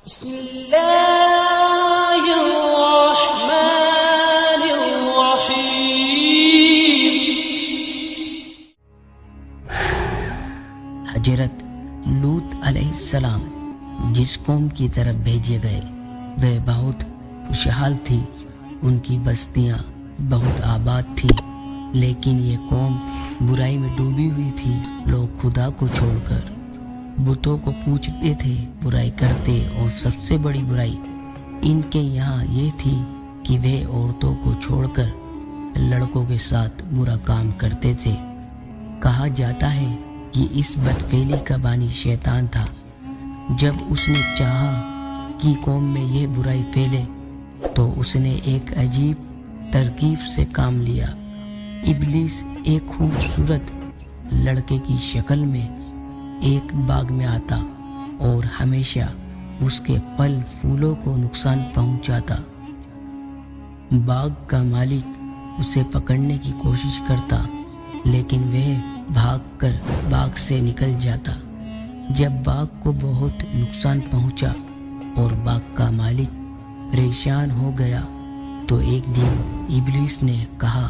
بسم اللہ الرحمن الرحیم۔ حضرت لوط علیہ السلام جس قوم کی طرف بھیجے گئے وہ بہت خوشحال تھی، ان کی بستیاں بہت آباد تھی، لیکن یہ قوم برائی میں ڈوبی ہوئی تھی۔ لوگ خدا کو چھوڑ کر بتوں کو پوجتے تھے، برائی کرتے، اور سب سے بڑی برائی ان کے یہاں یہ تھی کہ وہ عورتوں کو چھوڑ کر لڑکوں کے ساتھ برا کام کرتے تھے۔ کہا جاتا ہے کہ اس بدفعلی کا بانی شیطان تھا۔ جب اس نے چاہا کہ قوم میں یہ برائی پھیلے تو اس نے ایک عجیب ترکیب سے کام لیا۔ ابلیس ایک خوبصورت لڑکے کی شکل میں ایک باغ میں آتا اور ہمیشہ اس کے پھل پھولوں کو نقصان پہنچاتا۔ باغ کا مالک اسے پکڑنے کی کوشش کرتا، لیکن وہ بھاگ کر باغ سے نکل جاتا۔ جب باغ کو بہت نقصان پہنچا اور باغ کا مالک پریشان ہو گیا تو ایک دن ابلیس نے کہا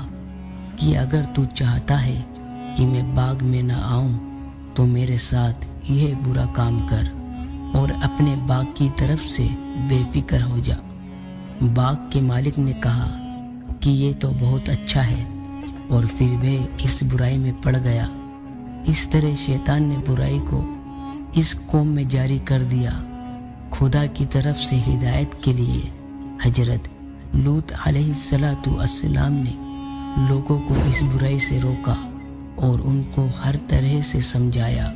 کہ اگر تو چاہتا ہے کہ میں باغ میں نہ آؤں تو میرے ساتھ یہ برا کام کر اور اپنے باغ کی طرف سے بے فکر ہو جا۔ باغ کے مالک نے کہا کہ یہ تو بہت اچھا ہے، اور پھر وہ اس برائی میں پڑ گیا۔ اس طرح شیطان نے برائی کو اس قوم میں جاری کر دیا۔ خدا کی طرف سے ہدایت کے لیے حضرت لوط علیہ السلام نے لوگوں کو اس برائی سے روکا اور ان کو ہر طرح سے سمجھایا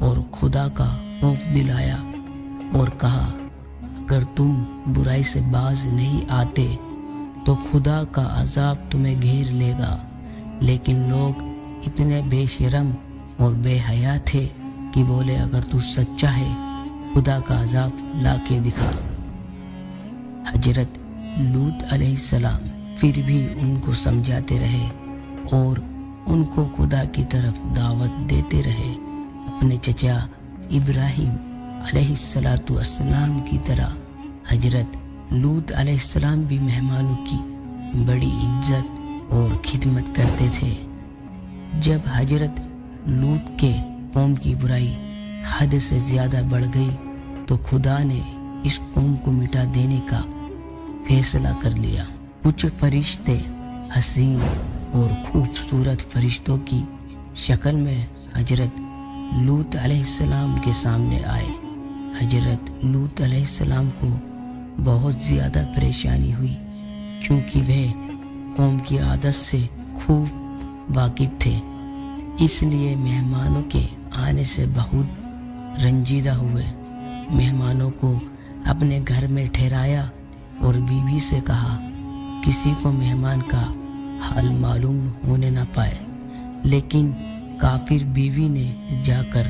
اور خدا کا خوف دلایا، اور کہا اگر تم برائی سے باز نہیں آتے تو خدا کا عذاب تمہیں گھیر لے گا۔ لیکن لوگ اتنے بے شرم اور بے حیا تھے کہ بولے اگر تو سچا ہے خدا کا عذاب لا کے دکھا۔ حضرت لوط علیہ السلام پھر بھی ان کو سمجھاتے رہے اور ان کو خدا کی طرف دعوت دیتے رہے۔ اپنے چچا ابراہیم علیہ السلام کی طرح حضرت لوط علیہ السلام بھی مہمانوں کی بڑی عزت اور خدمت کرتے تھے۔ جب حضرت لوط کے قوم کی برائی حد سے زیادہ بڑھ گئی تو خدا نے اس قوم کو مٹا دینے کا فیصلہ کر لیا۔ کچھ فرشتے حسین اور خوبصورت فرشتوں کی شکل میں حضرت لوط علیہ السلام کے سامنے آئے۔ حضرت لوط علیہ السلام کو بہت زیادہ پریشانی ہوئی، کیونکہ وہ قوم کی عادت سے خوب واقف تھے، اس لیے مہمانوں کے آنے سے بہت رنجیدہ ہوئے۔ مہمانوں کو اپنے گھر میں ٹھہرایا اور بیوی سے کہا کسی کو مہمان کا حال معلوم ہونے نہ پائے، لیکن کافر بیوی نے جا کر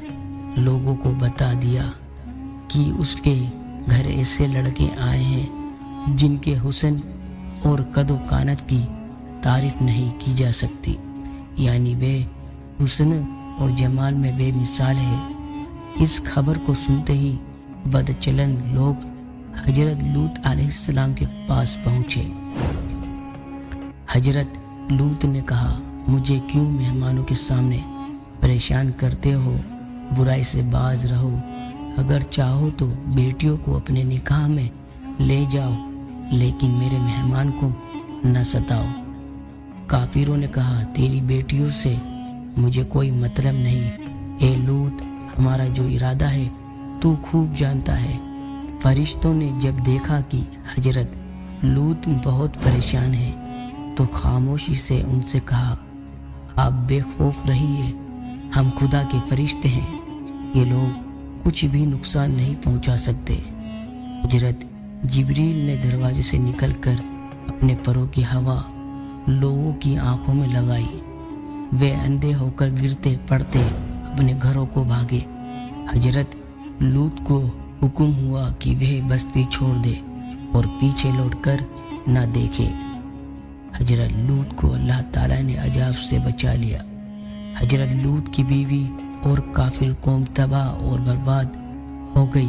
لوگوں کو بتا دیا کہ اس کے گھر ایسے لڑکے آئے ہیں جن کے حسن اور قد و کانت کی تعریف نہیں کی جا سکتی، یعنی وہ حسن اور جمال میں بے مثال ہے۔ اس خبر کو سنتے ہی بدچلن لوگ حضرت لوط علیہ السلام کے پاس پہنچے۔ حضرت لوط نے کہا مجھے کیوں مہمانوں کے سامنے پریشان کرتے ہو؟ برائی سے باز رہو، اگر چاہو تو بیٹیوں کو اپنے نکاح میں لے جاؤ، لیکن میرے مہمان کو نہ ستاؤ۔ کافروں نے کہا تیری بیٹیوں سے مجھے کوئی مطلب نہیں، اے لوط ہمارا جو ارادہ ہے تو خوب جانتا ہے۔ فرشتوں نے جب دیکھا کہ حضرت لوط بہت پریشان ہیں تو خاموشی سے ان سے کہا آپ بے خوف رہیے، ہم خدا کے فرشتے ہیں، یہ لوگ کچھ بھی نقصان نہیں پہنچا سکتے۔ حضرت جبریل نے دروازے سے نکل کر اپنے پروں کی ہوا لوگوں کی آنکھوں میں لگائی، وہ اندھے ہو کر گرتے پڑتے اپنے گھروں کو بھاگے۔ حضرت لوط کو حکم ہوا کہ وہ بستی چھوڑ دے اور پیچھے لوٹ کر نہ دیکھے۔ حضرت لوط کو اللہ تعالیٰ نے عذاب سے بچا لیا۔ حضرت لوط کی بیوی اور کافر قوم تباہ اور برباد ہو گئی۔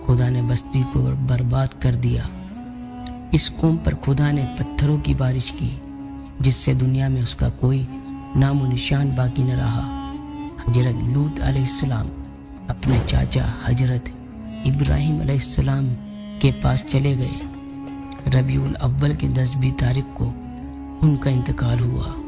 خدا نے بستی کو برباد کر دیا۔ اس قوم پر خدا نے پتھروں کی بارش کی جس سے دنیا میں اس کا کوئی نام و نشان باقی نہ رہا۔ حضرت لوط علیہ السلام اپنے چاچا حضرت ابراہیم علیہ السلام کے پاس چلے گئے۔ ربیع الاول کے 10ویں تاریخ کو ان کا انتقال ہوا۔